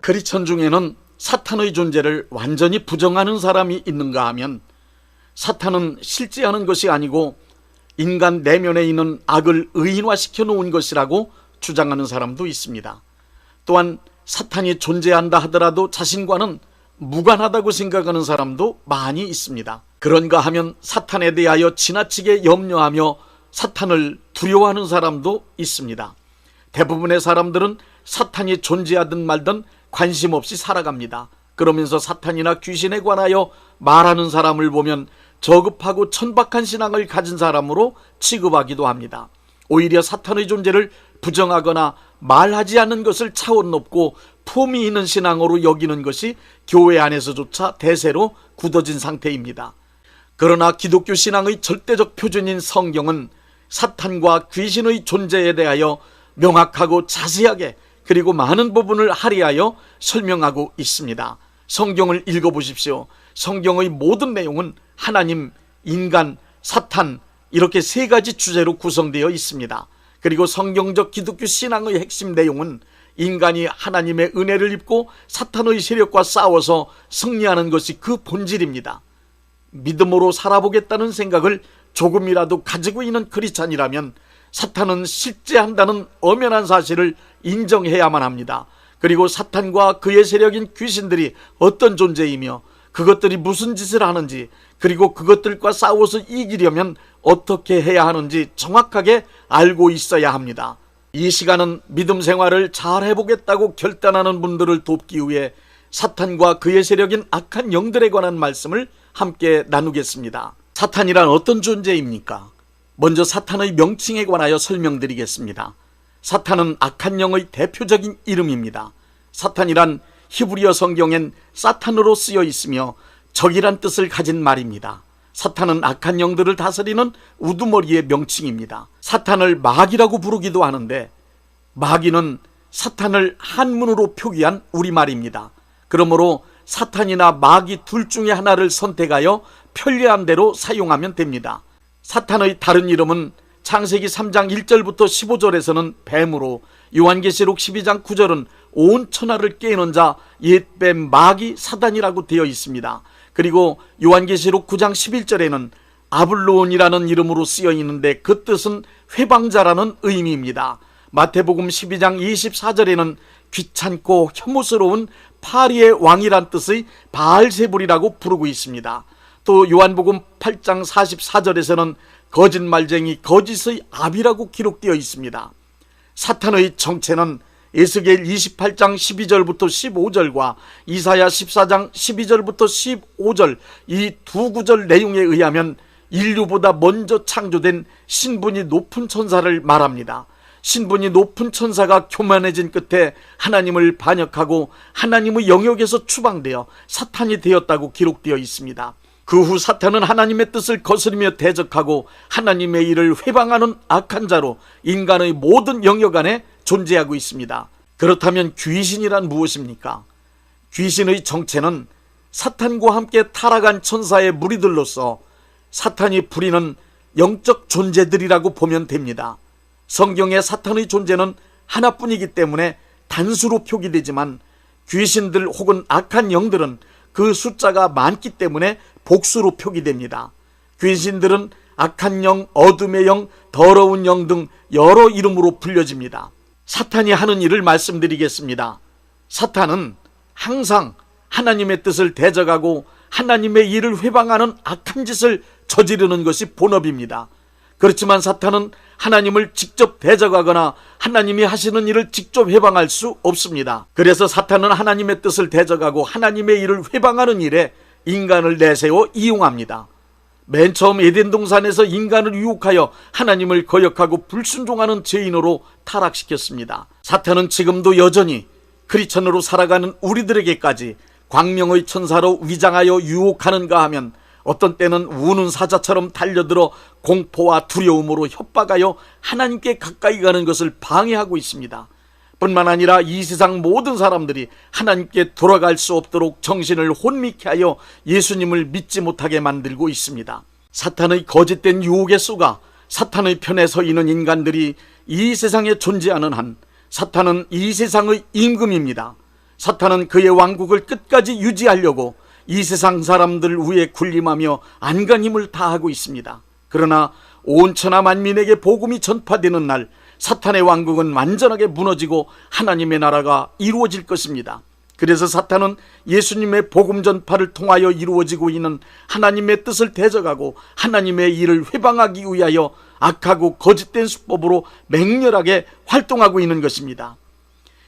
크리스천 중에는 사탄의 존재를 완전히 부정하는 사람이 있는가 하면, 사탄은 실제하는 것이 아니고 인간 내면에 있는 악을 의인화시켜 놓은 것이라고 주장하는 사람도 있습니다. 또한 사탄이 존재한다 하더라도 자신과는 무관하다고 생각하는 사람도 많이 있습니다. 그런가 하면 사탄에 대하여 지나치게 염려하며 사탄을 두려워하는 사람도 있습니다. 대부분의 사람들은 사탄이 존재하든 말든 관심 없이 살아갑니다. 그러면서 사탄이나 귀신에 관하여 말하는 사람을 보면 저급하고 천박한 신앙을 가진 사람으로 취급하기도 합니다. 오히려 사탄의 존재를 부정하거나 말하지 않는 것을 차원 높고 품위 있는 신앙으로 여기는 것이 교회 안에서조차 대세로 굳어진 상태입니다. 그러나 기독교 신앙의 절대적 표준인 성경은 사탄과 귀신의 존재에 대하여 명확하고 자세하게, 그리고 많은 부분을 할애하여 설명하고 있습니다. 성경을 읽어보십시오. 성경의 모든 내용은 하나님, 인간, 사탄, 이렇게 세 가지 주제로 구성되어 있습니다. 그리고 성경적 기독교 신앙의 핵심 내용은 인간이 하나님의 은혜를 입고 사탄의 세력과 싸워서 승리하는 것이 그 본질입니다. 믿음으로 살아보겠다는 생각을 조금이라도 가지고 있는 크리스찬이라면 사탄은 실제한다는 엄연한 사실을 인정해야만 합니다. 그리고 사탄과 그의 세력인 귀신들이 어떤 존재이며 그것들이 무슨 짓을 하는지, 그리고 그것들과 싸워서 이기려면 어떻게 해야 하는지 정확하게 알고 있어야 합니다. 이 시간은 믿음 생활을 잘 해보겠다고 결단하는 분들을 돕기 위해 사탄과 그의 세력인 악한 영들에 관한 말씀을 함께 나누겠습니다. 사탄이란 어떤 존재입니까? 먼저 사탄의 명칭에 관하여 설명드리겠습니다. 사탄은 악한 영의 대표적인 이름입니다. 사탄이란 히브리어 성경엔 사탄으로 쓰여 있으며 적이란 뜻을 가진 말입니다. 사탄은 악한 영들을 다스리는 우두머리의 명칭입니다. 사탄을 마귀라고 부르기도 하는데, 마귀는 사탄을 한문으로 표기한 우리말입니다. 그러므로 사탄이나 마귀 둘 중에 하나를 선택하여 편리한 대로 사용하면 됩니다. 사탄의 다른 이름은 창세기 3장 1절부터 15절에서는 뱀으로, 요한계시록 12장 9절은 온 천하를 깨는 자 옛뱀 마귀 사단이라고 되어 있습니다. 그리고 요한계시록 9장 11절에는 아블론이라는 이름으로 쓰여 있는데 그 뜻은 회방자라는 의미입니다. 마태복음 12장 24절에는 귀찮고 혐오스러운 파리의 왕이란 뜻의 바알세불이라고 부르고 있습니다. 또 요한복음 8장 44절에서는 거짓말쟁이 거짓의 아비라고 기록되어 있습니다. 사탄의 정체는 에스겔 28장 12절부터 15절과 이사야 14장 12절부터 15절 이 두 구절 내용에 의하면 인류보다 먼저 창조된 신분이 높은 천사를 말합니다. 신분이 높은 천사가 교만해진 끝에 하나님을 반역하고 하나님의 영역에서 추방되어 사탄이 되었다고 기록되어 있습니다. 그 후 사탄은 하나님의 뜻을 거스르며 대적하고 하나님의 일을 회방하는 악한 자로 인간의 모든 영역 안에 존재하고 있습니다. 그렇다면 귀신이란 무엇입니까? 귀신의 정체는 사탄과 함께 타락한 천사의 무리들로서 사탄이 부리는 영적 존재들이라고 보면 됩니다. 성경의 사탄의 존재는 하나뿐이기 때문에 단수로 표기되지만 귀신들 혹은 악한 영들은 그 숫자가 많기 때문에 복수로 표기됩니다. 귀신들은 악한 영, 어둠의 영, 더러운 영 등 여러 이름으로 불려집니다. 사탄이 하는 일을 말씀드리겠습니다. 사탄은 항상 하나님의 뜻을 대적하고 하나님의 일을 회방하는 악한 짓을 저지르는 것이 본업입니다. 그렇지만 사탄은 하나님을 직접 대적하거나 하나님이 하시는 일을 직접 회방할 수 없습니다. 그래서 사탄은 하나님의 뜻을 대적하고 하나님의 일을 회방하는 일에 인간을 내세워 이용합니다. 맨 처음 에덴 동산에서 인간을 유혹하여 하나님을 거역하고 불순종하는 죄인으로 타락시켰습니다. 사탄은 지금도 여전히 크리스천으로 살아가는 우리들에게까지 광명의 천사로 위장하여 유혹하는가 하면 어떤 때는 우는 사자처럼 달려들어 공포와 두려움으로 협박하여 하나님께 가까이 가는 것을 방해하고 있습니다. 뿐만 아니라 이 세상 모든 사람들이 하나님께 돌아갈 수 없도록 정신을 혼미케 하여 예수님을 믿지 못하게 만들고 있습니다. 사탄의 거짓된 유혹에 쏘가 사탄의 편에 서 있는 인간들이 이 세상에 존재하는 한 사탄은 이 세상의 임금입니다. 사탄은 그의 왕국을 끝까지 유지하려고 이 세상 사람들 위에 군림하며 안간 힘을 다하고 있습니다. 그러나 온 천하 만민에게 복음이 전파되는 날 사탄의 왕국은 완전하게 무너지고 하나님의 나라가 이루어질 것입니다. 그래서 사탄은 예수님의 복음 전파를 통하여 이루어지고 있는 하나님의 뜻을 대적하고 하나님의 일을 회방하기 위하여 악하고 거짓된 수법으로 맹렬하게 활동하고 있는 것입니다.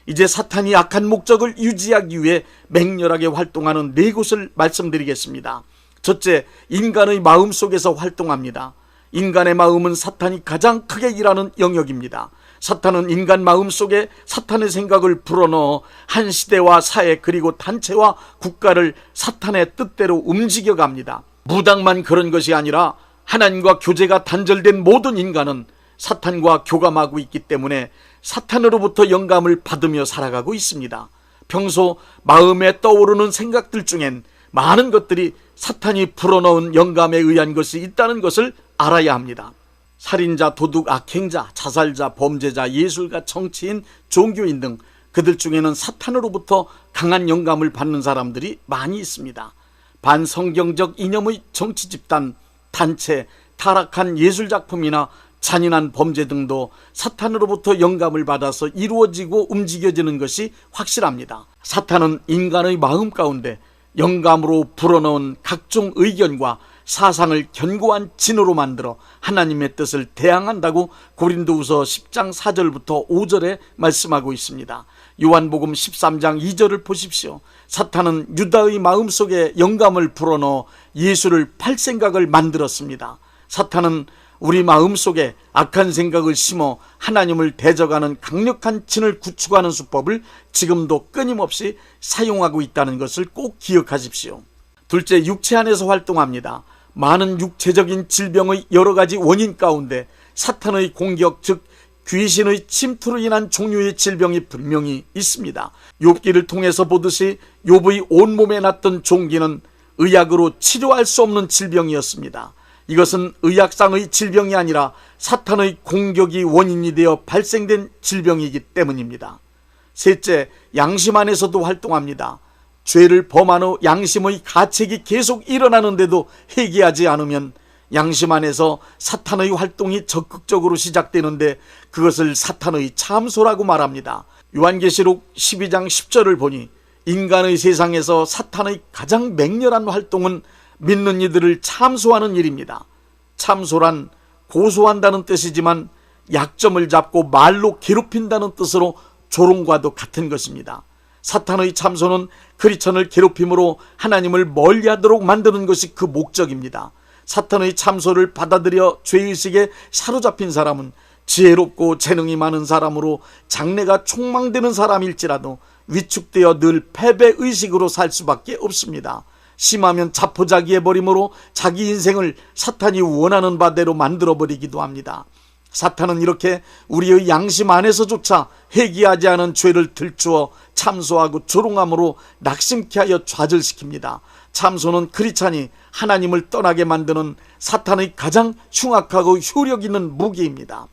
이제 사탄이 악한 목적을 유지하기 위해 맹렬하게 활동하는 네 곳을 말씀드리겠습니다. 첫째, 인간의 마음 속에서 활동합니다. 인간의 마음은 사탄이 가장 크게 일하는 영역입니다. 사탄은 인간 마음 속에 사탄의 생각을 불어넣어 한 시대와 사회 그리고 단체와 국가를 사탄의 뜻대로 움직여갑니다. 무당만 그런 것이 아니라 하나님과 교제가 단절된 모든 인간은 사탄과 교감하고 있기 때문에 사탄으로부터 영감을 받으며 살아가고 있습니다. 평소 마음에 떠오르는 생각들 중엔 많은 것들이 사탄이 불어넣은 영감에 의한 것이 있다는 것을 알아야 합니다. 살인자, 도둑, 악행자, 자살자, 범죄자, 예술가, 정치인, 종교인 등 그들 중에는 사탄으로부터 강한 영감을 받는 사람들이 많이 있습니다. 반성경적 이념의 정치 집단, 단체, 타락한 예술작품이나 잔인한 범죄 등도 사탄으로부터 영감을 받아서 이루어지고 움직여지는 것이 확실합니다. 사탄은 인간의 마음 가운데 영감으로 불어넣은 각종 의견과 사상을 견고한 진으로 만들어 하나님의 뜻을 대항한다고 고린도후서 10장 4절부터 5절에 말씀하고 있습니다. 요한복음 13장 2절을 보십시오. 사탄은 유다의 마음속에 영감을 불어넣어 예수를 팔 생각을 만들었습니다. 사탄은 우리 마음속에 악한 생각을 심어 하나님을 대적하는 강력한 진을 구축하는 수법을 지금도 끊임없이 사용하고 있다는 것을 꼭 기억하십시오. 둘째, 육체 안에서 활동합니다. 많은 육체적인 질병의 여러 가지 원인 가운데 사탄의 공격, 즉 귀신의 침투로 인한 종류의 질병이 분명히 있습니다. 욥기를 통해서 보듯이 욥의 온몸에 났던 종기는 의학으로 치료할 수 없는 질병이었습니다. 이것은 의학상의 질병이 아니라 사탄의 공격이 원인이 되어 발생된 질병이기 때문입니다. 셋째, 양심 안에서도 활동합니다. 죄를 범한 후 양심의 가책이 계속 일어나는데도 회개하지 않으면 양심 안에서 사탄의 활동이 적극적으로 시작되는데 그것을 사탄의 참소라고 말합니다. 요한계시록 12장 10절을 보니 인간의 세상에서 사탄의 가장 맹렬한 활동은 믿는 이들을 참소하는 일입니다. 참소란 고소한다는 뜻이지만 약점을 잡고 말로 괴롭힌다는 뜻으로 조롱과도 같은 것입니다. 사탄의 참소는 크리스천을 괴롭힘으로 하나님을 멀리하도록 만드는 것이 그 목적입니다. 사탄의 참소를 받아들여 죄의식에 사로잡힌 사람은 지혜롭고 재능이 많은 사람으로 장래가 촉망되는 사람일지라도 위축되어 늘 패배의식으로 살 수밖에 없습니다. 심하면 자포자기해버림으로 자기 인생을 사탄이 원하는 바대로 만들어버리기도 합니다. 사탄은 이렇게 우리의 양심 안에서조차 회개하지 않은 죄를 들추어 참소하고 조롱함으로 낙심케 하여 좌절시킵니다. 참소는 크리스찬이 하나님을 떠나게 만드는 사탄의 가장 흉악하고 효력 있는 무기입니다.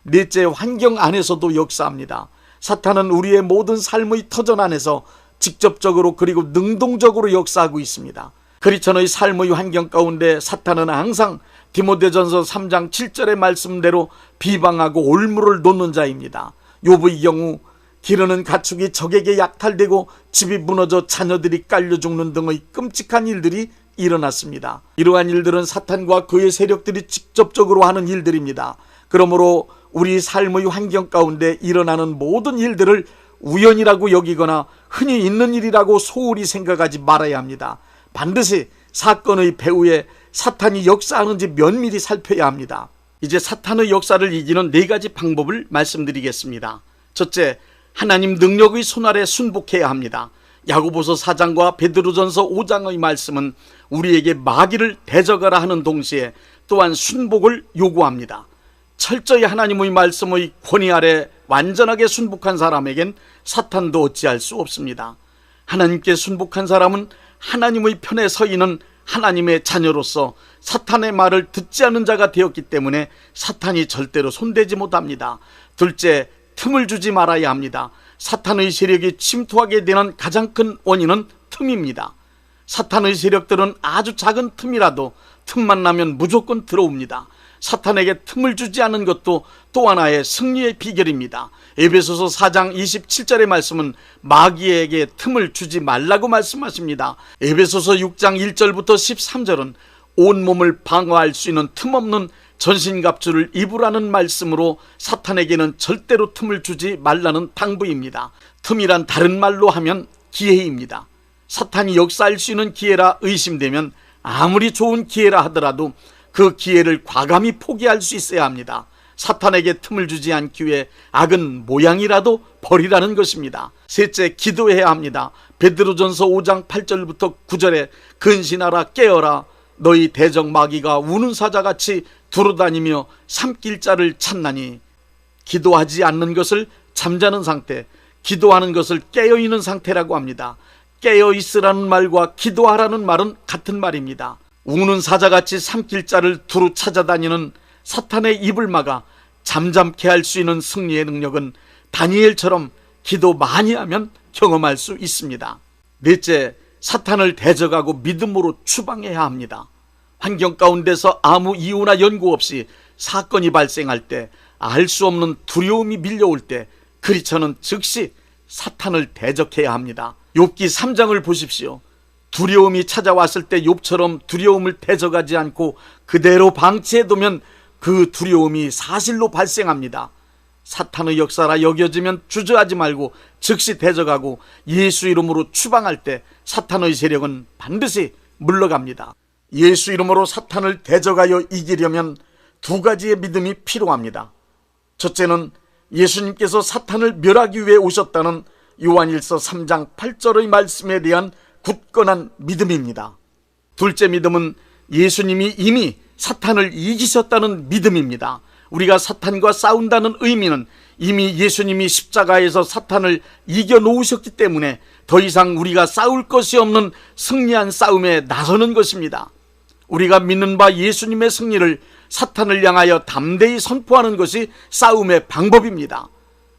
넷째, 환경 안에서도 역사합니다. 사탄은 우리의 모든 삶의 터전 안에서 직접적으로 그리고 능동적으로 역사하고 있습니다. 크리스천의 삶의 환경 가운데 사탄은 항상 디모데전서 3장 7절의 말씀대로 비방하고 올무를 놓는 자입니다. 욥의 경우 기르는 가축이 적에게 약탈되고 집이 무너져 자녀들이 깔려 죽는 등의 끔찍한 일들이 일어났습니다. 이러한 일들은 사탄과 그의 세력들이 직접적으로 하는 일들입니다. 그러므로 우리 삶의 환경 가운데 일어나는 모든 일들을 우연이라고 여기거나 흔히 있는 일이라고 소홀히 생각하지 말아야 합니다. 반드시 사건의 배후에 사탄이 역사하는지 면밀히 살펴야 합니다. 이제 사탄의 역사를 이기는 네 가지 방법을 말씀드리겠습니다. 첫째, 하나님 능력의 손아래 순복해야 합니다. 야고보서 4장과 베드로전서 5장의 말씀은 우리에게 마귀를 대적하라 하는 동시에 또한 순복을 요구합니다. 철저히 하나님의 말씀의 권위 아래 완전하게 순복한 사람에겐 사탄도 어찌할 수 없습니다. 하나님께 순복한 사람은 하나님의 편에 서 있는 하나님의 자녀로서 사탄의 말을 듣지 않는 자가 되었기 때문에 사탄이 절대로 손대지 못합니다. 둘째, 틈을 주지 말아야 합니다. 사탄의 세력이 침투하게 되는 가장 큰 원인은 틈입니다. 사탄의 세력들은 아주 작은 틈이라도 틈만 나면 무조건 들어옵니다. 사탄에게 틈을 주지 않는 것도 또 하나의 승리의 비결입니다. 에베소서 4장 27절의 말씀은 마귀에게 틈을 주지 말라고 말씀하십니다. 에베소서 6장 1절부터 13절은 온몸을 방어할 수 있는 틈없는 전신갑주를 입으라는 말씀으로 사탄에게는 절대로 틈을 주지 말라는 당부입니다. 틈이란 다른 말로 하면 기회입니다. 사탄이 역사할 수 있는 기회라 의심되면 아무리 좋은 기회라 하더라도 그 기회를 과감히 포기할 수 있어야 합니다. 사탄에게 틈을 주지 않기 위해 악은 모양이라도 버리라는 것입니다. 셋째, 기도해야 합니다. 베드로전서 5장 8절부터 9절에 근신하라 깨어라 너희 대적 마귀가 우는 사자같이 두루다니며 삼킬 자를 찾나니. 기도하지 않는 것을 잠자는 상태, 기도하는 것을 깨어있는 상태라고 합니다. 깨어있으라는 말과 기도하라는 말은 같은 말입니다. 우는 사자같이 삼킬 자를 두루 찾아다니는 사탄의 입을 막아 잠잠케 할 수 있는 승리의 능력은 다니엘처럼 기도 많이 하면 경험할 수 있습니다. 넷째, 사탄을 대적하고 믿음으로 추방해야 합니다. 환경 가운데서 아무 이유나 연고 없이 사건이 발생할 때, 알 수 없는 두려움이 밀려올 때 크리스천은 즉시 사탄을 대적해야 합니다. 욥기 3장을 보십시오. 두려움이 찾아왔을 때 욥처럼 두려움을 대적하지 않고 그대로 방치해두면 그 두려움이 사실로 발생합니다. 사탄의 역사라 여겨지면 주저하지 말고 즉시 대적하고 예수 이름으로 추방할 때 사탄의 세력은 반드시 물러갑니다. 예수 이름으로 사탄을 대적하여 이기려면 두 가지의 믿음이 필요합니다. 첫째는 예수님께서 사탄을 멸하기 위해 오셨다는 요한일서 3장 8절의 말씀에 대한 굳건한 믿음입니다. 둘째 믿음은 예수님이 이미 사탄을 이기셨다는 믿음입니다. 우리가 사탄과 싸운다는 의미는 이미 예수님이 십자가에서 사탄을 이겨놓으셨기 때문에 더 이상 우리가 싸울 것이 없는 승리한 싸움에 나서는 것입니다. 우리가 믿는 바 예수님의 승리를 사탄을 향하여 담대히 선포하는 것이 싸움의 방법입니다.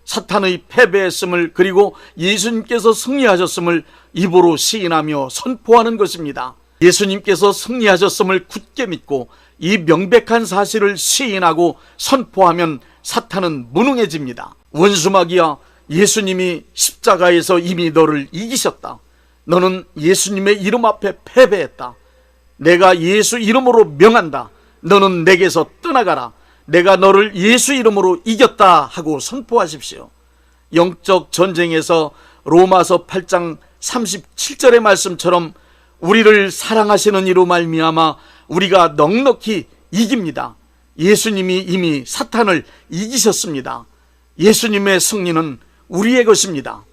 사탄의 패배했음을, 그리고 예수님께서 승리하셨음을 입으로 시인하며 선포하는 것입니다. 예수님께서 승리하셨음을 굳게 믿고 이 명백한 사실을 시인하고 선포하면 사탄은 무능해집니다. 원수마귀야, 예수님이 십자가에서 이미 너를 이기셨다. 너는 예수님의 이름 앞에 패배했다. 내가 예수 이름으로 명한다. 너는 내게서 떠나가라. 내가 너를 예수 이름으로 이겼다 하고 선포하십시오. 영적 전쟁에서 로마서 8장 37절의 말씀처럼 우리를 사랑하시는 이로 말미암아 우리가 넉넉히 이깁니다. 예수님이 이미 사탄을 이기셨습니다. 예수님의 승리는 우리의 것입니다.